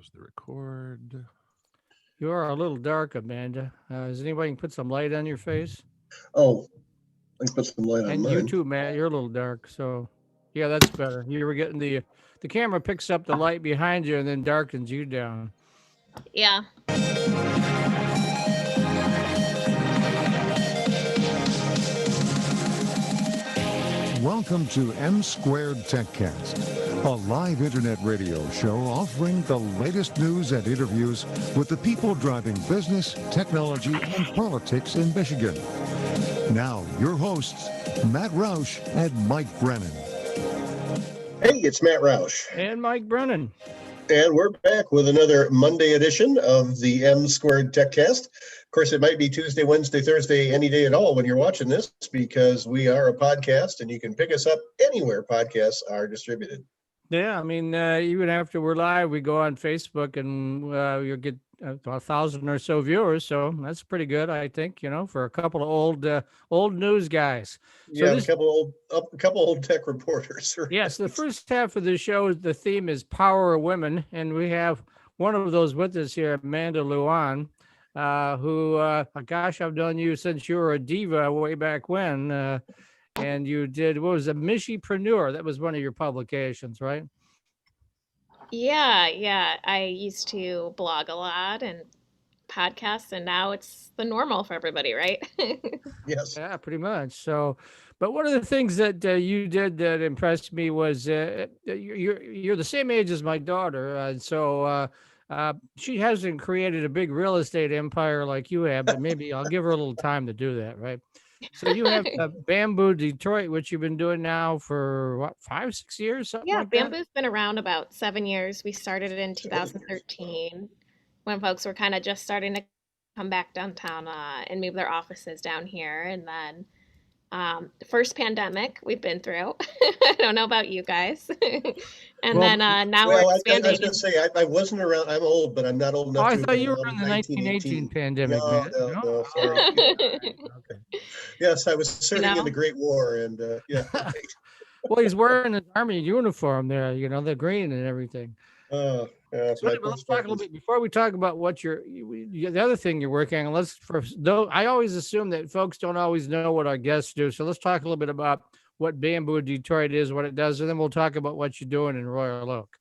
There's the record. You are a little dark, Amanda. Does anybody can put some light on your face? Oh, I can put some light on And you mine. too, Matt. You're a little dark. So, yeah, that's better. You were getting the camera picks up the light behind you and then darkens you down. Yeah. Welcome to M Squared Techcast, a live internet radio show offering the latest news and interviews with the people driving business, technology, and politics in Michigan. Now, your hosts, Matt Roush and Mike Brennan. Hey, it's Matt Roush, And Mike Brennan. and we're back with another Monday edition of the M Squared Techcast. Of course, it might be Tuesday, Wednesday, Thursday, any day at all when you're watching this, because we are a podcast, and you can pick us up anywhere podcasts are distributed. Yeah, I mean, even after we're live, we go on Facebook and you'll get 1,000 or so viewers. So that's pretty good, I think, for a couple of old news guys. So Yeah, a couple old tech reporters. Right? Yes, the first half of the show, the theme is Power of Women, and we have one of those with us here, Amanda Luan, who, gosh, I've known you since you were a diva way back when, and you did, what was it, Michipreneur? That was one of your publications, right? Yeah. I used to blog a lot and podcasts, and now it's the normal for everybody, right? Yes. Yeah, pretty much. So, but one of the things that you did that impressed me was you're the same age as my daughter, and so she hasn't created a big real estate empire like you have, but maybe I'll give her a little time to do that, right? So you have Bamboo Detroit, which you've been doing now for what, 5, 6 years, something Yeah, like that. Bamboo's been around about 7 years. We started it in 2013 when folks were kind of just starting to come back downtown and move their offices down here. And then the first pandemic we've been through. I don't know about you guys. And Well, then now we're Well, I was expanding. going to say, I wasn't around. I'm old, but I'm not old oh, enough I to have thought been you were around in in the 1918 1918. pandemic, No, man. no, Oh, sorry. okay. Yes, I was serving in the know? Great War, and yeah. Right. Well, he's wearing his army uniform there, the green and everything. Yeah, So my anyway, let's talk a postmark little was. bit before we talk about what the other thing you're working on. Let's first, though, I always assume that folks don't always know what our guests do. So let's talk a little bit about what Bamboo Detroit is, what it does, and then we'll talk about what you're doing in Royal Oak.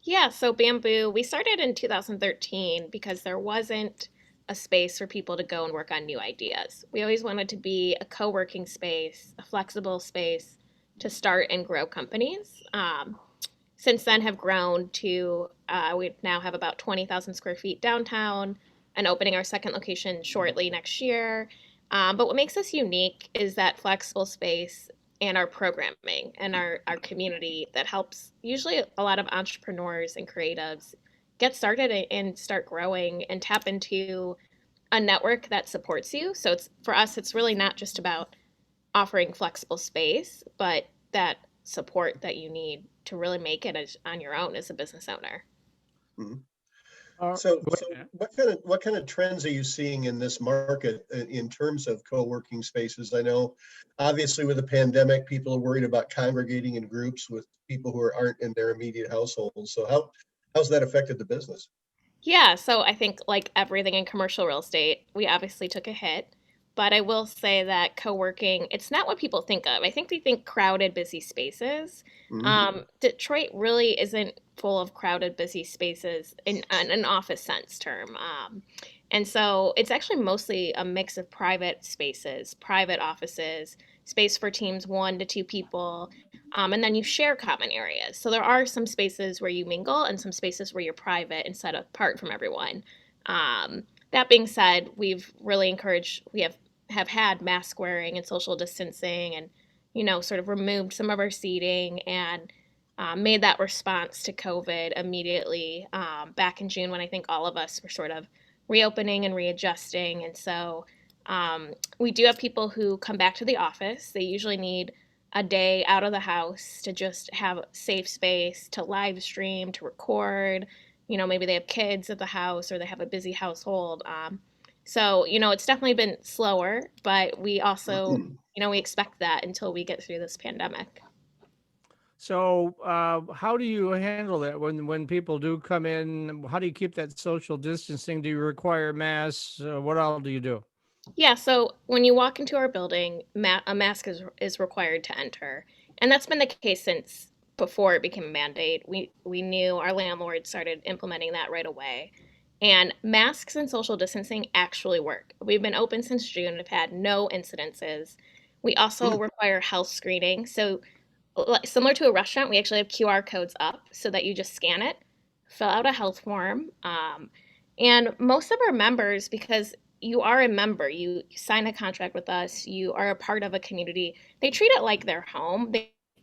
Yeah, so Bamboo, we started in 2013 because there wasn't a space for people to go and work on new ideas. We always wanted to be a co working space, a flexible space to start and grow companies. Since then, have grown to we now have about 20,000 square feet downtown and opening our second location shortly next year. But what makes us unique is that flexible space and our programming and our community that helps usually a lot of entrepreneurs and creatives get started and start growing and tap into a network that supports you. So it's for us, it's really not just about offering flexible space, but that support that you need to really make it on your own as a business owner. Mhm. Uh, So, go so ahead. what kind of trends are you seeing in this market in terms of co-working spaces? I know, obviously, with the pandemic, people are worried about congregating in groups with people who aren't in their immediate households. So, how's that affected the business? Yeah, so I think like everything in commercial real estate, we obviously took a hit. But I will say that co-working, it's not what people think of. I think they think crowded, busy spaces. Mhm. Detroit really isn't full of crowded, busy spaces in an office sense term. And so it's actually mostly a mix of private spaces, private offices, space for teams 1 to 2 people, and then you share common areas. So there are some spaces where you mingle and some spaces where you're private and set apart from everyone. That being said, we've really encouraged, we have had mask wearing and social distancing and, sort of removed some of our seating and made that response to COVID immediately back in June when I think all of us were sort of reopening and readjusting. And so we do have people who come back to the office. They usually need a day out of the house to just have safe space to live stream, to record. Maybe they have kids at the house or they have a busy household. So it's definitely been slower, but we also, we expect that until we get through this pandemic. So, how do you handle that when people do come in? How do you keep that social distancing? Do you require masks? What all do you do? Yeah, so when you walk into our building, a mask is required to enter. And that's been the case since before it became a mandate. We knew our landlord started implementing that right away. And masks and social distancing actually work. We've been open since June, have had no incidences. We also require health screening. So, similar to a restaurant, we actually have QR codes up so that you just scan it, fill out a health form. And most of our members, because you are a member, you sign a contract with us, you are a part of a community, they treat it like their home.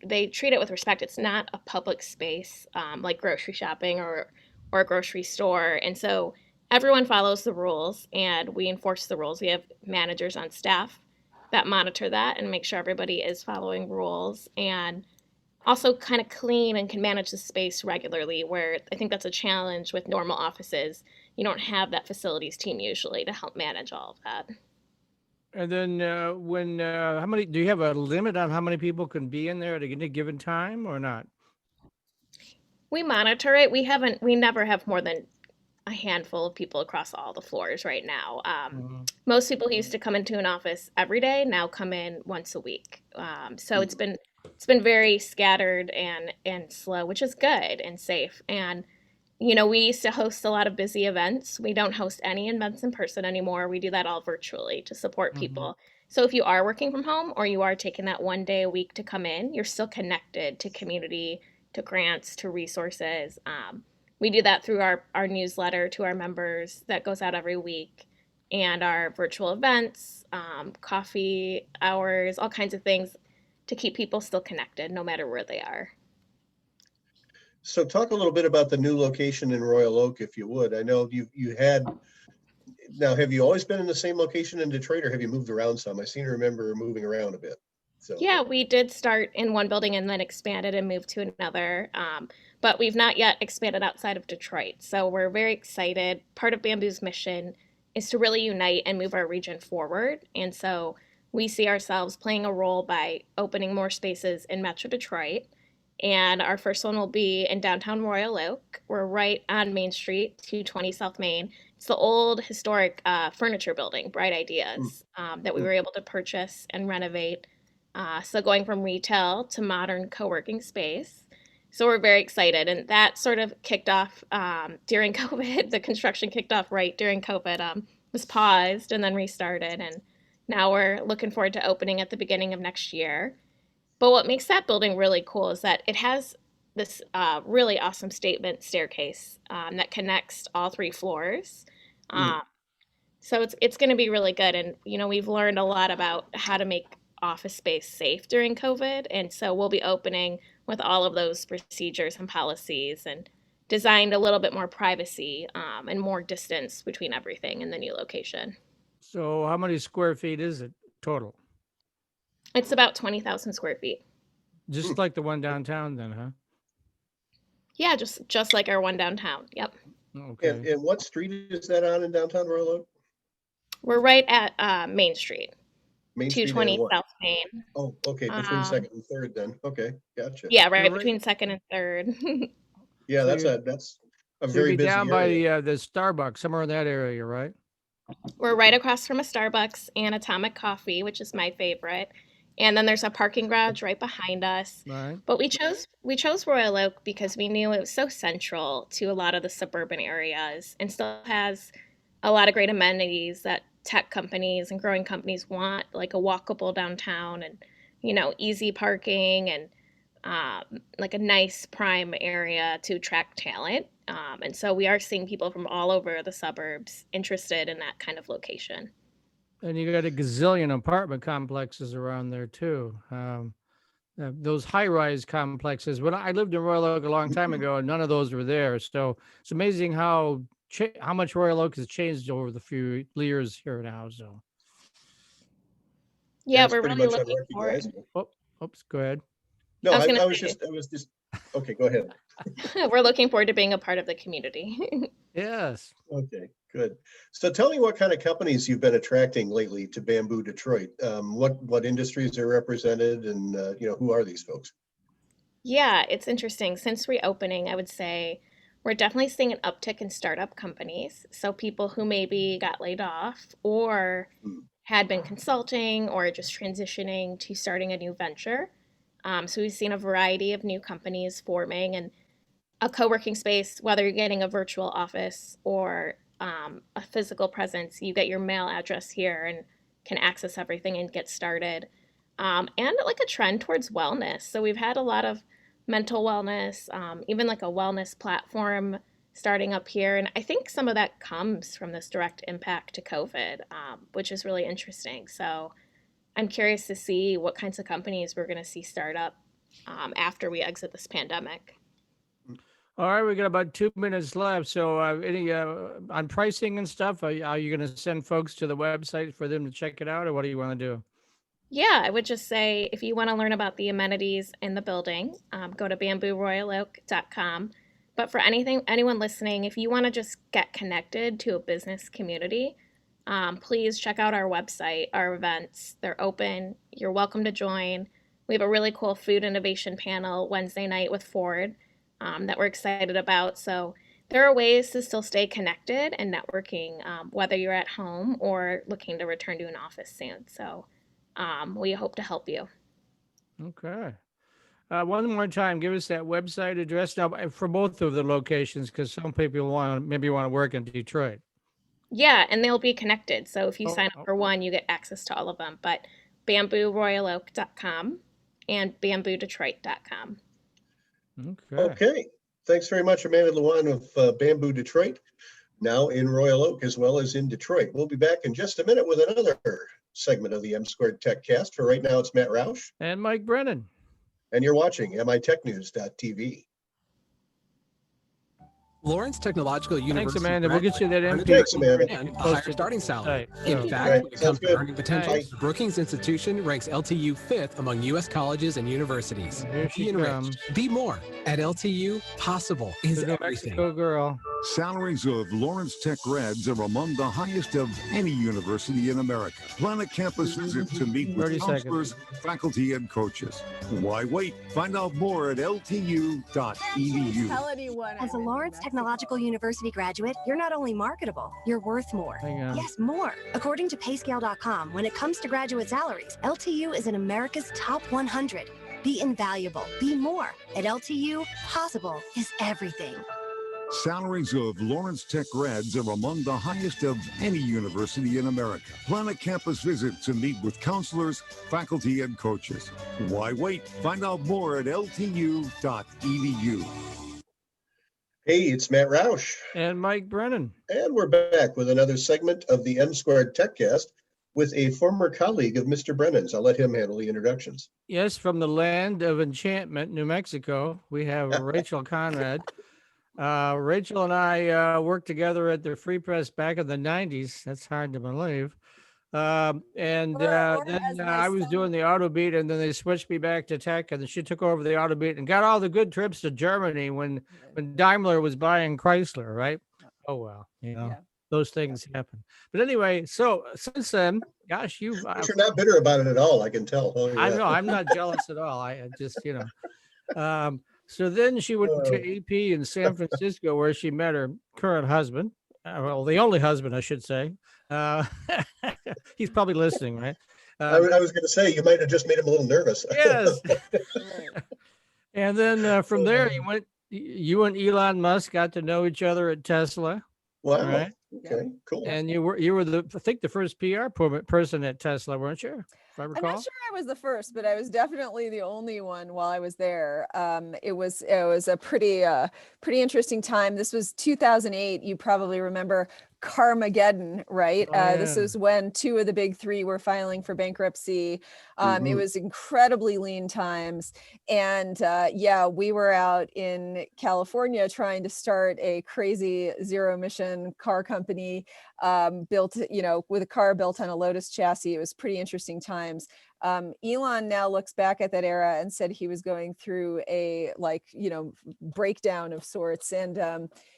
They treat it with respect. It's not a public space like grocery shopping or a grocery store. And so everyone follows the rules and we enforce the rules. We have managers on staff that monitor that and make sure everybody is following rules and also kind of clean and can manage the space regularly, where I think that's a challenge with normal offices. You don't have that facilities team usually to help manage all of that. And then how many, do you have a limit on how many people can be in there at any given time or not? We monitor it. We never have more than a handful of people across all the floors right now. Mhm. Most people who used to come into an office every day now come in once a week. So it's been very scattered and slow, which is good and safe. And we used to host a lot of busy events. We don't host any events in person anymore. We do that all virtually to support Mhm. people. So if you are working from home or you are taking that one day a week to come in, you're still connected to community, to grants, to resources. We do that through our newsletter to our members that goes out every week and our virtual events, coffee hours, all kinds of things to keep people still connected no matter where they are. So talk a little bit about the new location in Royal Oak, if you would. I know you had, now have you always been in the same location in Detroit, or have you moved around some? I seem to remember moving around a bit. So Yeah, we did start in one building and then expanded and moved to another. But we've not yet expanded outside of Detroit. So we're very excited. Part of Bamboo's mission is to really unite and move our region forward. And so we see ourselves playing a role by opening more spaces in Metro Detroit. And our first one will be in downtown Royal Oak. We're right on Main Street, 220 South Main. It's the old historic furniture building, Bright mm, Ideas, that we mm. were able to purchase and renovate, so going from retail to modern co-working space. So we're very excited, and that sort of kicked off during COVID. The construction kicked off right during COVID. Was paused and then restarted, and now we're looking forward to opening at the beginning of next year. But what makes that building really cool is that it has this really awesome statement staircase that connects all three floors. Mm. Um, so it's going to be really good. And, we've learned a lot about how to make office space safe during COVID. And so we'll be opening with all of those procedures and policies and designed a little bit more privacy and more distance between everything in the new location. So, how many square feet is it total? It's about 20,000 square feet. Just like the one downtown, then, huh? Yeah, just like our one downtown. Yep. Okay. And what street is that on in downtown Royal Oak? We're right at Main Street, Main Street and 220 what? South Main. Oh, okay, between Um, second and third then. Okay, gotcha. yeah, You're right right. between second and third. Yeah, So you're that's a so you'd very be busy down by area. the Starbucks, somewhere in that area, right? We're right across from a Starbucks and Atomic Coffee, which is my favorite. And then there's a parking garage right behind us. Right. But we chose Royal Oak because we knew it was so central to a lot of the suburban areas and still has a lot of great amenities that tech companies and growing companies want, like a walkable downtown and easy parking and like a nice prime area to attract talent. And so we are seeing people from all over the suburbs interested in that kind of location. And you got a gazillion apartment complexes around there too. Those high-rise complexes. When I lived in Royal Oak a long time ago, and none of those were there. So it's amazing how much Royal Oak has changed over the few years here now. So, Yeah, That's we're pretty really much looking forward. unrecognizable. oh, oops, go ahead. No, I was going to I was just, okay, go ahead. say, we're looking forward to being a part of the community. Yes. Okay, good. So tell me what kind of companies you've been attracting lately to Bamboo Detroit. What industries are represented and, who are these folks? Yeah, it's interesting. Since reopening, I would say we're definitely seeing an uptick in startup companies. So people who maybe got laid off or Hmm. had been consulting or just transitioning to starting a new venture. So we've seen a variety of new companies forming, and a co-working space, whether you're getting a virtual office or a physical presence, you get your mail address here and can access everything and get started. And like a trend towards wellness. So we've had a lot of mental wellness, even like a wellness platform starting up here. And I think some of that comes from this direct impact to COVID, which is really interesting. So I'm curious to see what kinds of companies we're going to see start up after we exit this pandemic. All right, we got about 2 minutes left. So, any on pricing and stuff? Are you going to send folks to the website for them to check it out, or what do you want to do? Yeah, I would just say if you want to learn about the amenities in the building, go to bambooroyaloak.com. But for anyone listening, if you want to just get connected to a business community, please check out our website, our events. They're open. You're welcome to join. We have a really cool food innovation panel Wednesday night with Ford that we're excited about. So there are ways to still stay connected and networking, whether you're at home or looking to return to an office soon. So we hope to help you. Okay. One more time, give us that website address now for both of the locations, because some people maybe want to work in Detroit. Yeah, and they'll be connected. So if you Oh, sign up for one, you get access to all of them. But bambooroyaloak.com and bamboodetroit.com. okay. Okay. Thanks very much, Amanda Luan of Bamboo Detroit, now in Royal Oak as well as in Detroit. We'll be back in just a minute with another segment of the M Squared Techcast. For right now, it's Matt Roush, And Mike Brennan. and you're watching mitechnews.tv. Lawrence Technological Thanks, University. Amanda. We'll get you that MP. Thanks, Amanda. And a Post higher it starting salary. site. In So- fact, Right, when it sounds comes to good. earning potential, Thanks. the Brookings Institution ranks LTU 5th among U.S. colleges and universities. Here she Be enriched. comes. Be more. At LTU, possible is The New everything. Mexico girl. Salaries of Lawrence Tech grads are among the highest of any university in America. Plan a campus visit to meet 30 with seconds. counselors, faculty, and coaches. Why wait? Find out more at ltu.edu. As a Lawrence Technological University graduate, you're not only marketable, you're worth more. Hang on. Yes, more. According to payscale.com, when it comes to graduate salaries, LTU is in America's top 100. Be invaluable. Be more. At LTU, possible is everything. Salaries of Lawrence Tech grads are among the highest of any university in America. Plan a campus visit to meet with counselors, faculty, and coaches. Why wait? Find out more at ltu.edu. Hey, it's Matt Roush, And Mike Brennan. and we're back with another segment of the M Squared Techcast with a former colleague of Mr. Brennan's. I'll let him handle the introductions. Yes, from the land of enchantment, New Mexico, we have Rachel Conrad. Rachel and I worked together at the Free Press back in the 90s. That's hard to believe. And Or then as my I was son- doing the auto beat, and then they switched me back to tech, and then she took over the auto beat and got all the good trips to Germany when Daimler was buying Chrysler, right? Oh, well, Yeah. those things happen. But anyway, so since then, gosh, But you're not bitter about it at all, I can tell. Oh, I yeah. know I'm not jealous at all. I just, so then she went to AP in San Francisco, where she met her current husband. Well, the only husband, I should say. He's probably listening, right? I was going to say, you might have just made him a little nervous. Yes. Right. And then from there, you and Elon Musk got to know each other at Tesla, Wow. right? Okay, cool. And you were I think the first PR person at Tesla, weren't you? If I I'm recall. not sure I was the first, but I was definitely the only one while I was there. It was a pretty interesting time. This was 2008. You probably remember Carmageddon, right? Oh, This yeah. was when two of the big three were filing for bankruptcy. It Mhm. was incredibly lean times. And yeah, we were out in California trying to start a crazy zero emission car company built, with a car built on a Lotus chassis. It was pretty interesting times. Elon now looks back at that era and said he was going through a breakdown of sorts. And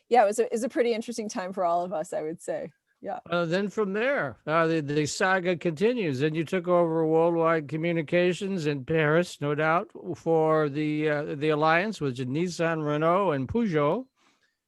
yeah, it was a pretty interesting time for all of us, I would say. Yeah. Then from there, the saga continues. Then you took over worldwide communications in Paris, no doubt, for the alliance, which is Nissan, Renault, and Peugeot.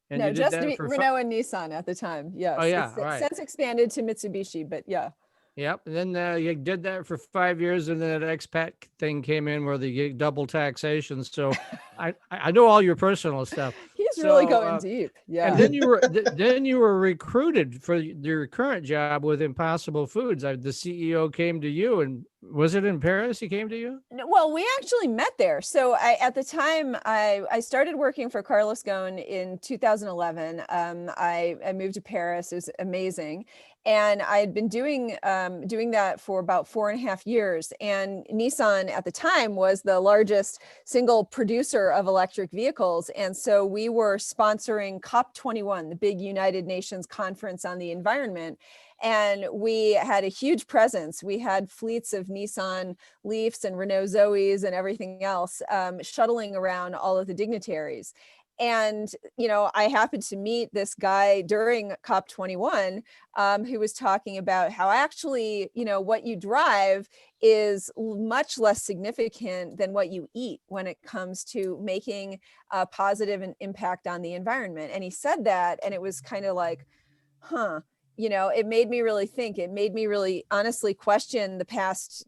And No, you did just that for Renault and Nissan at the time. Oh Yes. yeah, It's right. since expanded to Mitsubishi, but yeah. Yep. And then you did that for 5 years, and then that expat thing came in where they get double taxation. So I know all your personal stuff. He's really So going deep. and Yeah. then you were recruited for your current job with Impossible Foods. The CEO came to you, and was it in Paris? He came to you. No, well, we actually met there. So at the time, I started working for Carlos Ghosn in 2011. I moved to Paris. It was amazing. And I had been doing that for about 4.5 years. And Nissan at the time was the largest single producer of electric vehicles. And so we were sponsoring COP21, the big United Nations conference on the environment. And we had a huge presence. We had fleets of Nissan Leafs and Renault Zoes and everything else shuttling around all of the dignitaries. And, I happened to meet this guy during COP21 who was talking about how actually, what you drive is much less significant than what you eat when it comes to making a positive impact on the environment. And he said that, and it was kind of like, huh, it made me really think. It made me really honestly question the past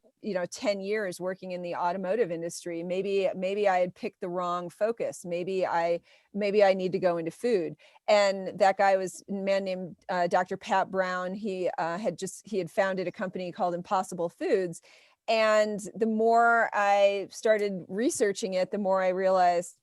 10 years working in the automotive industry. Maybe I had picked the wrong focus. Maybe I need to go into food. And that guy was a man named Dr. Pat Brown. He had founded a company called Impossible Foods. And the more I started researching it, the more I realized,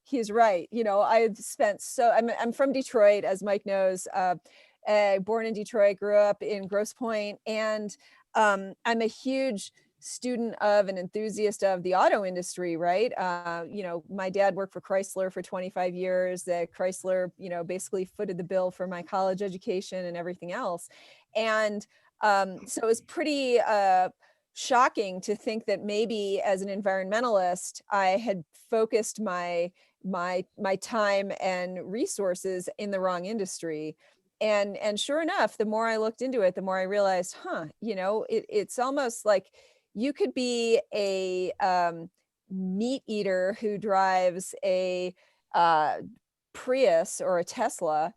he's right. I've spent I'm from Detroit, as Mike knows, born in Detroit, grew up in Grosse Pointe, and I'm a huge student of and enthusiast of the auto industry, right? My dad worked for Chrysler for 25 years. Chrysler, basically footed the bill for my college education and everything else. And so it was pretty shocking to think that maybe as an environmentalist, I had focused my time and resources in the wrong industry. And sure enough, the more I looked into it, the more I realized, it's almost like you could be a meat eater who drives a Prius or a Tesla,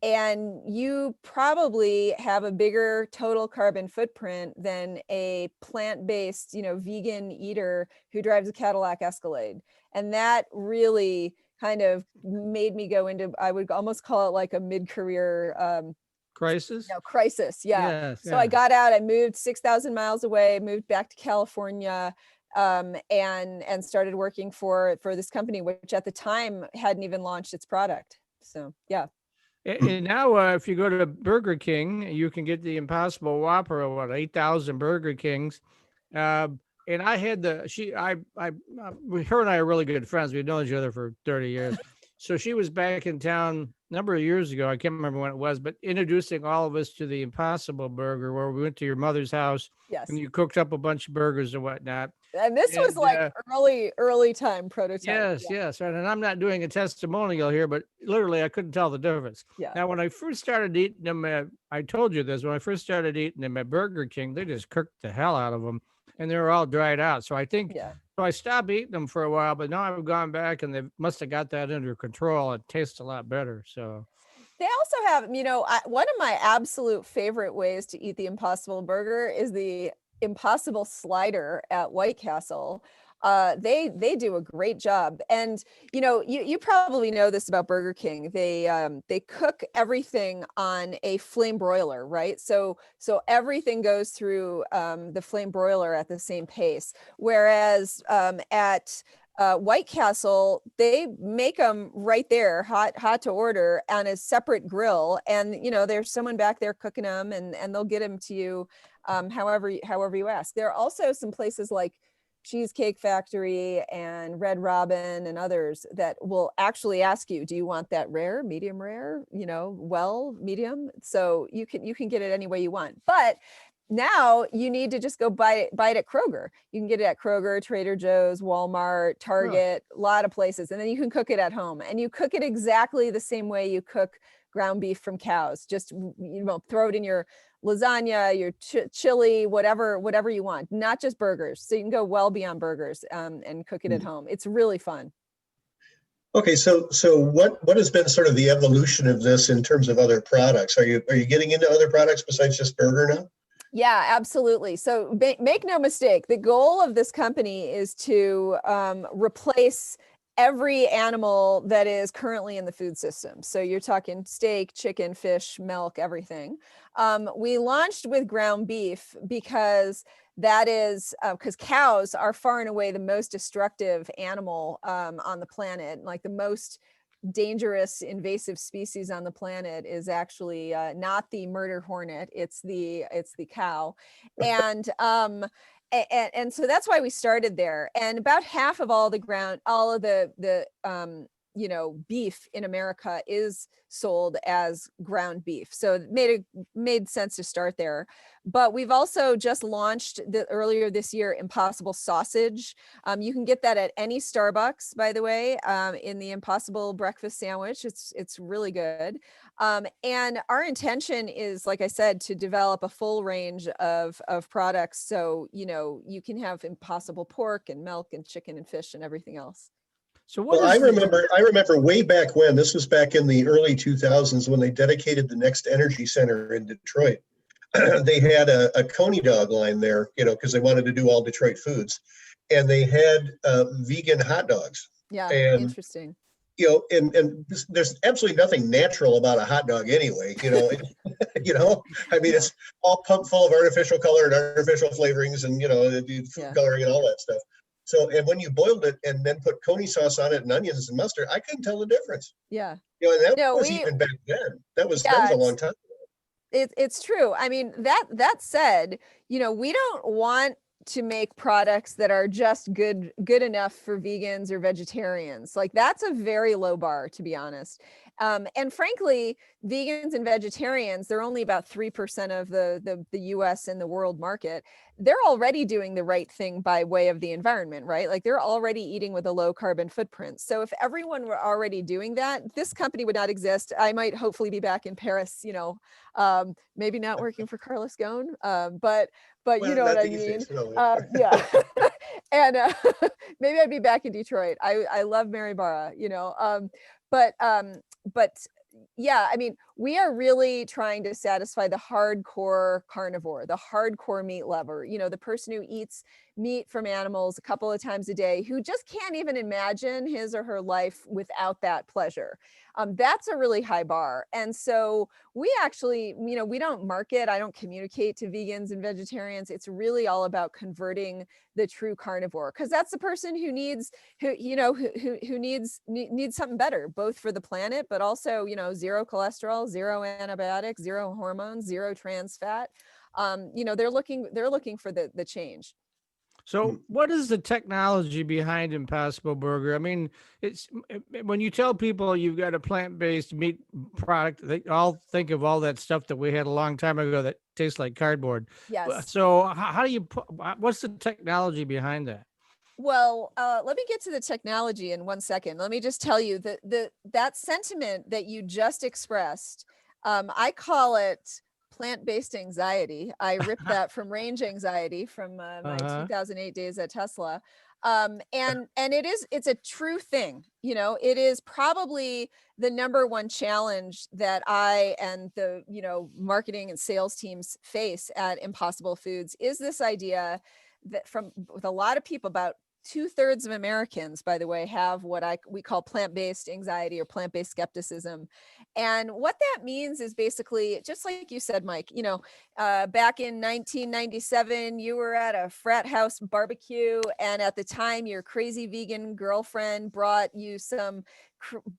and you probably have a bigger total carbon footprint than a plant-based, vegan eater who drives a Cadillac Escalade. And that really kind of made me go into, I would almost call it like a mid-career Crisis. Crisis. Yeah. Yes, So I got out, I moved 6,000 miles away, moved back to California, and started working for this company, which at the time hadn't even launched its product. So, yeah. And now, if you go to Burger King, you can get the Impossible Whopper of 8,000 Burger Kings. And I had her and I are really good friends. We've known each other for 30 years. So she was back in town a number of years ago. I can't remember when it was, but introducing all of us to the Impossible Burger, where we went to your mother's house. Yes. And you cooked up a bunch of burgers and whatnot. And this was like early time prototype. Yes. And I'm not doing a testimonial here, but literally I couldn't tell the difference. Yeah. Now, when I first started eating them, I told you this, when I first started eating them at Burger King, they just cooked the hell out of them, and they were all dried out. So I think, so I stopped eating them for a while, but now I've gone back and they must have got that under control. It tastes a lot better. So they also have, one of my absolute favorite ways to eat the Impossible Burger is the Impossible Slider at White Castle. They do a great job. And, you probably know this about Burger King. They cook everything on a flame broiler, right? So everything goes through the flame broiler at the same pace. Whereas at White Castle, they make them right there, hot to order on a separate grill. And, there's someone back there cooking them, and they'll get them to you however you ask. There are also some places like Cheesecake Factory and Red Robin and others that will actually ask you, do you want that rare, medium rare, medium? So you can get it any way you want. But now you need to just go buy it at Kroger. You can get it at Kroger, Trader Joe's, Walmart, Target, a lot of places. And then you can cook it at home, and you cook it exactly the same way you cook ground beef from cows. Just, throw it in your lasagna, your chili, whatever you want, not just burgers. So you can go well beyond burgers and cook it at home. It's really fun. Okay, so what has been sort of the evolution of this in terms of other products? Are you getting into other products besides just burger now? Yeah, absolutely. So make no mistake, the goal of this company is to replace every animal that is currently in the food system. So you're talking steak, chicken, fish, milk, everything. We launched with ground beef because that is because cows are far and away the most destructive animal on the planet. Like the most dangerous invasive species on the planet is actually not the murder hornet, it's the cow. And so that's why we started there. And about half of all of the beef in America is sold as ground beef. So it made sense to start there. But we've also just launched earlier this year Impossible Sausage. You can get that at any Starbucks, by the way, in the Impossible breakfast sandwich. It's really good. And our intention is, like I said, to develop a full range of products. So, you can have Impossible pork and milk and chicken and fish and everything else. So what I remember way back when, this was back in the early 2000s when they dedicated the Next Energy Center in Detroit. They had a Coney dog line there, because they wanted to do all Detroit foods. And they had vegan hot dogs. Yeah, and, interesting. And there's absolutely nothing natural about a hot dog anyway, I mean, it's all pumped full of artificial color and artificial flavorings and, food coloring and all that stuff. So, and when you boiled it and then put Coney sauce on it and onions and mustard, I couldn't tell the difference. Yeah. And that was even back then. That was a long time ago. It's true. I mean, that said, we don't want to make products that are just good enough for vegans or vegetarians. Like that's a very low bar, to be honest. And frankly, vegans and vegetarians, they're only about 3% of the US and the world market. They're already doing the right thing by way of the environment, right? Like they're already eating with a low carbon footprint. So if everyone were already doing that, this company would not exist. I might hopefully be back in Paris, maybe not working for Carlos Ghosn, but you know what I mean? Yeah. And maybe I'd be back in Detroit. I love Mary Barra, but yeah, I mean, we are really trying to satisfy the hardcore carnivore, the hardcore meat lover, the person who eats meat from animals a couple of times a day, who just can't even imagine his or her life without that pleasure. That's a really high bar. And so we actually, we don't market, I don't communicate to vegans and vegetarians. It's really all about converting the true carnivore, because that's the person who needs something better, both for the planet, but also, zero cholesterol, zero antibiotics, zero hormones, zero trans fat. They're looking for the change. So what is the technology behind Impossible Burger? I mean, it's when you tell people you've got a plant-based meat product, they all think of all that stuff that we had a long time ago that tastes like cardboard. Yes. So how do you what's the technology behind that? Well, let me get to the technology in 1 second. Let me just tell you that sentiment that you just expressed, I call it plant-based anxiety. I ripped that from range anxiety from my 2008 days at Tesla. And it's a true thing. It is probably the number one challenge that I and the, marketing and sales teams face at Impossible Foods is this idea that with a lot of people, about 2/3 of Americans, by the way, have what we call plant-based anxiety or plant-based skepticism. And what that means is basically, just like you said, Mike, back in 1997, you were at a frat house barbecue, and at the time, your crazy vegan girlfriend brought you some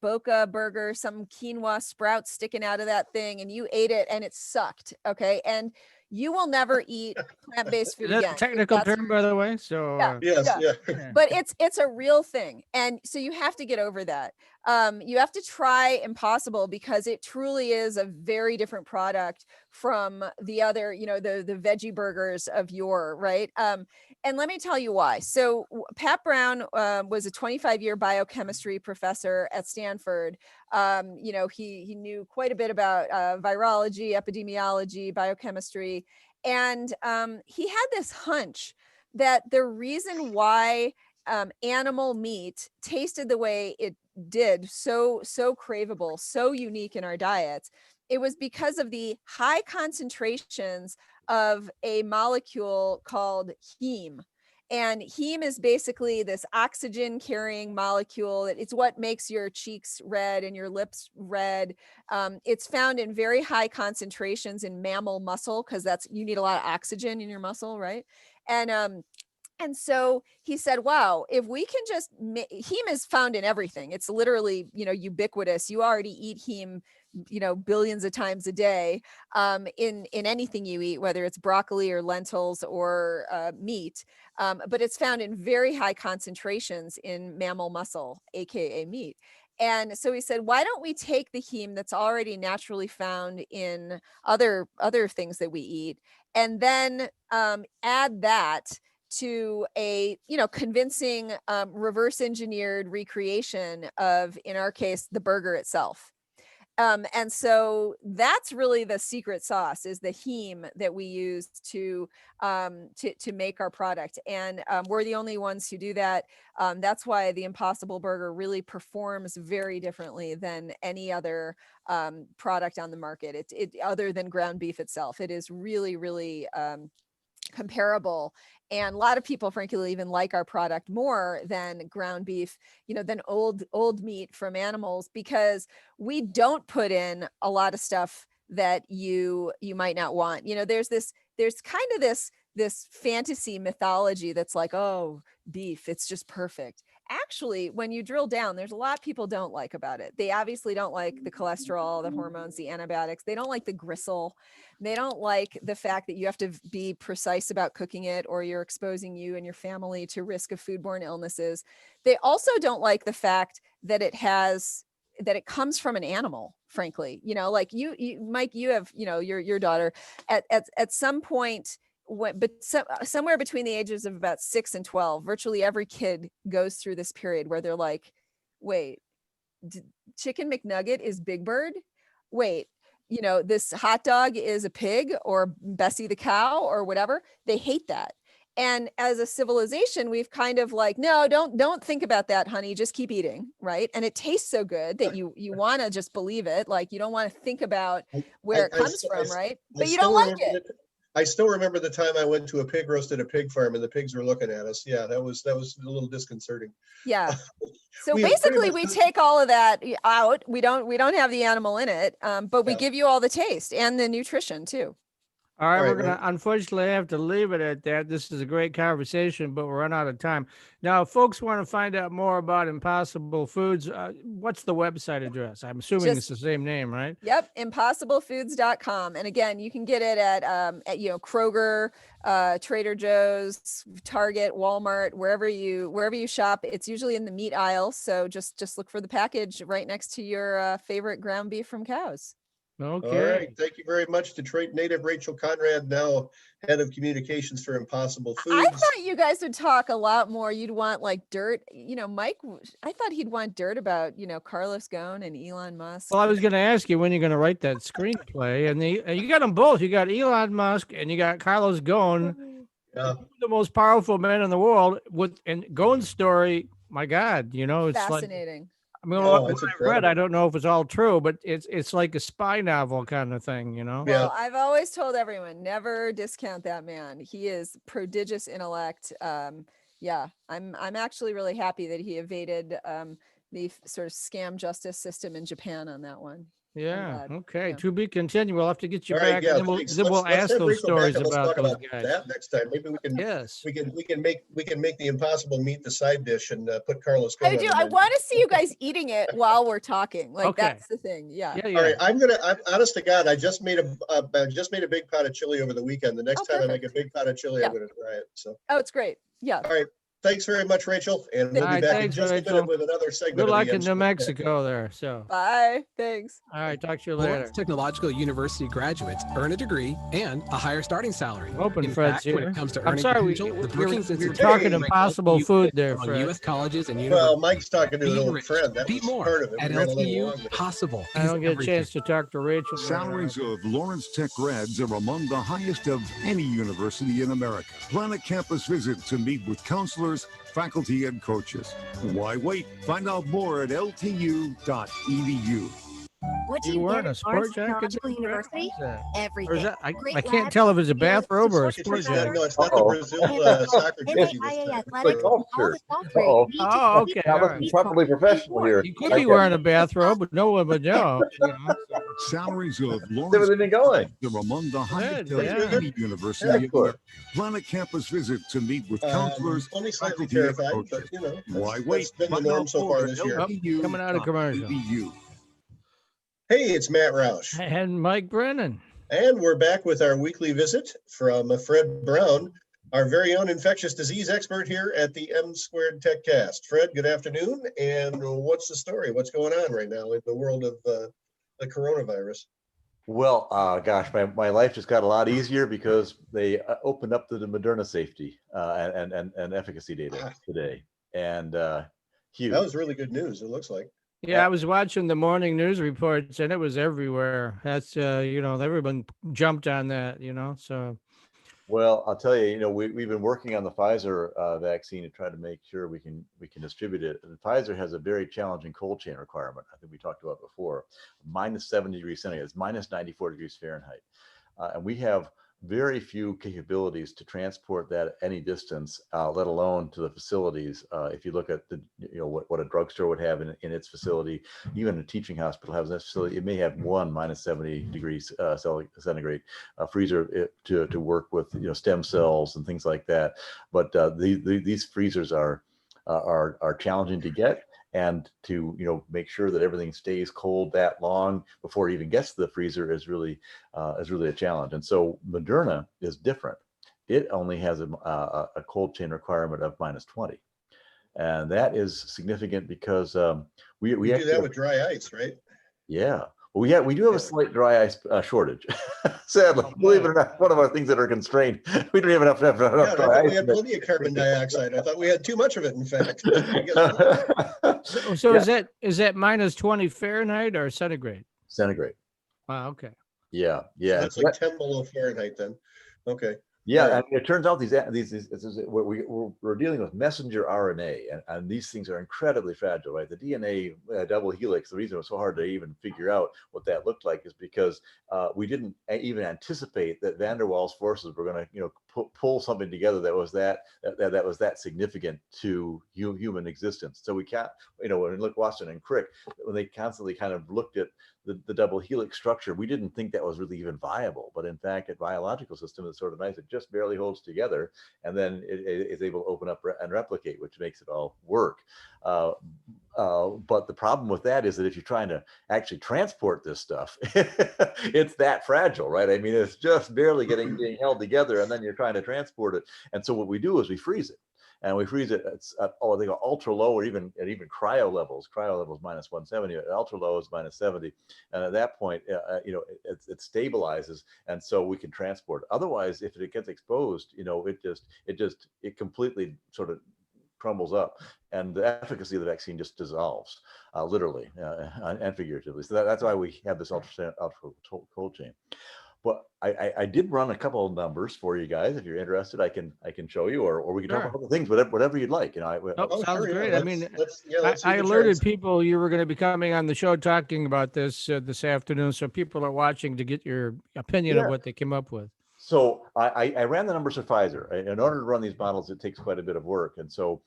Boca burger, some quinoa sprouts sticking out of that thing, and you ate it and it sucked. Okay. And you will never eat plant-based food again. That's a technical term, by the way. So yes, yeah. But it's a real thing, and so you have to get over that. You have to try Impossible, because it truly is a very different product from the other, the veggie burgers of yore, right? And let me tell you why. So Pat Brown was a 25-year biochemistry professor at Stanford. He knew quite a bit about virology, epidemiology, biochemistry. And he had this hunch that the reason why animal meat tasted the way it did, so craveable, so unique in our diets, it was because of the high concentrations of a molecule called heme. And heme is basically this oxygen carrying molecule. It's what makes your cheeks red and your lips red. It's found in very high concentrations in mammal muscle, because you need a lot of oxygen in your muscle, right? And so he said, wow, if we can just, heme is found in everything. It's literally, ubiquitous. You already eat heme, billions of times a day, in anything you eat, whether it's broccoli or lentils or meat. But it's found in very high concentrations in mammal muscle, AKA meat. And so he said, why don't we take the heme that's already naturally found in other things that we eat, and then add that to a convincing reverse engineered recreation of, in our case, the burger itself. And so that's really the secret sauce, is the heme that we use to make our product. And we're the only ones who do that. That's why the Impossible Burger really performs very differently than any other product on the market. It other than ground beef itself. It is really, really comparable. And a lot of people, frankly, even like our product more than ground beef, than old meat from animals, because we don't put in a lot of stuff that you might not want. There's kind of this fantasy mythology that's like, oh, beef, it's just perfect. Actually, when you drill down, there's a lot people don't like about it. They obviously don't like the cholesterol, the hormones, the antibiotics. They don't like the gristle. They don't like the fact that you have to be precise about cooking it, or you're exposing you and your family to risk of foodborne illnesses. They also don't like the fact that it comes from an animal, frankly. Like you Mike, you have, your daughter at some point, somewhere between the ages of about 6 and 12, virtually every kid goes through this period where they're like, wait, Chicken McNugget is Big Bird? Wait, this hot dog is a pig, or Bessie the cow, or whatever. They hate that. And as a civilization, we've kind of like, no, don't think about that, honey. Just keep eating, right? And it tastes so good that you want to just believe it. Like, you don't want to think about where it comes from, right? But you don't like it. I still remember the time I went to a pig roast at a pig farm, and the pigs were looking at us. Yeah, that was a little disconcerting. Yeah. So basically, we take all of that out. We don't have the animal in it, but we give you all the taste and the nutrition too. All right, we're going to unfortunately have to leave it at that. This is a great conversation, but we're out of time. Now, if folks want to find out more about Impossible Foods, what's the website address? I'm assuming it's the same name, right? Yep, impossiblefoods.com. And again, you can get it at Kroger, Trader Joe's, Target, Walmart, wherever you shop. It's usually in the meat aisle, so just look for the package right next to your favorite ground beef from cows. Okay. All right. Thank you very much, Detroit native Rachel Conrad, now head of communications for Impossible Foods. I thought you guys would talk a lot more. You'd want like dirt. Mike, I thought he'd want dirt about, Carlos Ghosn and Elon Musk. Well, I was going to ask you when you're going to write that screenplay, and you got them both. You got Elon Musk and you got Carlos Ghosn, the most powerful men in the world. And Ghosn's story, my God, it's fascinating. Like, I mean, what I've read, I don't know if it's all true, but it's like a spy novel kind of thing, Well, I've always told everyone, never discount that man. He is prodigious intellect. I'm actually really happy that he evaded the sort of scam justice system in Japan on that one. Yeah. Okay. To be continued. We'll have to get you back. Yeah, and then we'll ask those stories about those guys. That next time. Maybe we can. Yes. We can make the Impossible meat the side dish and put Carlos Ghosn. I want to see you guys eating it while we're talking. Like that's the thing. Yeah. Yeah. All right. I'm honest to God, I just made a big pot of chili over the weekend. The next time I make a big pot of chili, I'm gonna try it. So. Oh, it's great. Yeah. All right. Thanks very much, Rachel. And we'll All be right, back in thanks, just a Rachel. minute with another segment. Good of the luck in M New Squared Mexico there. So, Bye. Thanks. all right, talk to you later. Lawrence Technological University graduates earn a degree and a higher starting salary. Hoping In Fred's fact, when here. it comes to I'm earning sorry, potential, the you're Brookings Institute talking Hey. ranks impossible LTU food fifth there, among Fred. U.S. colleges and Well, universities. Mike's talking to an Be old rich, friend. That be was more. part of it. At We ran a little LTU, long with it. possible I is don't get a everything. chance to talk to Rachel. Salaries of Lawrence Tech grads are among the highest of any university in America. Plan a campus visit to meet with counselors, faculty, and coaches. Why wait? Find out more at ltu.edu. What do You you wearing get a at sport Lawrence jacket? Technological University? Or is Everything. that, I Great can't labs, tell if it's a skills, bathrobe or a It's sport not, jacket. no, it's not the Uh-oh. Brazil soccer jersey this NAIA time. athletics, golf all the shirt. software you Uh-oh. need to Oh, compete okay. Not All looking right. properly professional here. You could Like be that. wearing a bathrobe, but no one would know. You know? Salaries of See where Lawrence they've been going. are among the highest Good, of yeah. any university in Excellent. America. Plan a campus visit to meet with counselors, Only slightly faculty, and terrified, but coaches. you know, Why that's wait? been the Find norm out so more far at this year. Oh, coming out of commercial. ltu.edu. Hey, it's Matt Roush. And Mike Brennan. And we're back with our weekly visit from Fred Brown, our very own infectious disease expert here at the M Squared Techcast. Fred, good afternoon. And what's the story? What's going on right now in the world of the coronavirus? Well, gosh, my life just got a lot easier because they opened up the Moderna safety and efficacy data today. And huge. That was really good news, it looks like. Yeah, I was watching the morning news reports and it was everywhere. That's, everyone jumped on that, so. Well, I'll tell you, we've been working on the Pfizer vaccine to try to make sure we can distribute it. And Pfizer has a very challenging cold chain requirement. I think we talked about before, minus 70 degrees centigrade, it's minus 94 degrees Fahrenheit. And we have very few capabilities to transport that any distance, let alone to the facilities. If you look at what a drugstore would have in its facility, even a teaching hospital has in its facility, it may have one minus 70 degrees centigrade freezer to work with stem cells and things like that. But these freezers are challenging to get. And to make sure that everything stays cold that long before it even gets to the freezer is really a challenge. And so Moderna is different. It only has a cold chain requirement of minus 20, and that is significant because we do that with dry ice, right? Yeah. Well, we do have a slight dry ice shortage. Sadly, believe it or not, one of our things that are constrained. We don't even have enough dry ice. We had plenty of carbon dioxide. I thought we had too much of it, in fact. So is that minus 20 Fahrenheit or centigrade? Centigrade. Wow, okay. Yeah. So that's like 10 below Fahrenheit then. Okay. Yeah, and it turns out we're dealing with messenger RNA, and these things are incredibly fragile, right? The DNA double helix, the reason it was so hard to even figure out what that looked like is because we didn't even anticipate that van der Waals forces were going to, pull something together that was that significant to human existence. So we can't, when Watson and Crick, when they constantly kind of looked at the double helix structure, we didn't think that was really even viable. But in fact, a biological system is sort of nice. It just barely holds together, and then it is able to open up and replicate, which makes it all work. But the problem with that is that if you're trying to actually transport this stuff, it's that fragile, right? I mean, it's just barely being held together, and then you're trying to transport it. And so what we do is we freeze it. And we freeze it at they go ultra low, or even cryo levels. Cryo levels minus 170. At ultra low is minus 70, and at that point, it stabilizes, and so we can transport it. Otherwise, if it gets exposed, it completely sort of crumbles up, and the efficacy of the vaccine just dissolves, literally and figuratively. So that's why we have this ultra cold chain. But I did run a couple of numbers for you guys. If you're interested, I can show you, or we can talk about other things, whatever you'd like. Sounds great. Yeah. I mean, Let's I alerted people you were going to be coming on the show talking about this afternoon, so people are watching to get your opinion of what they came up with. So I ran the numbers for Pfizer. In order to run these models, it takes quite a bit of work, and so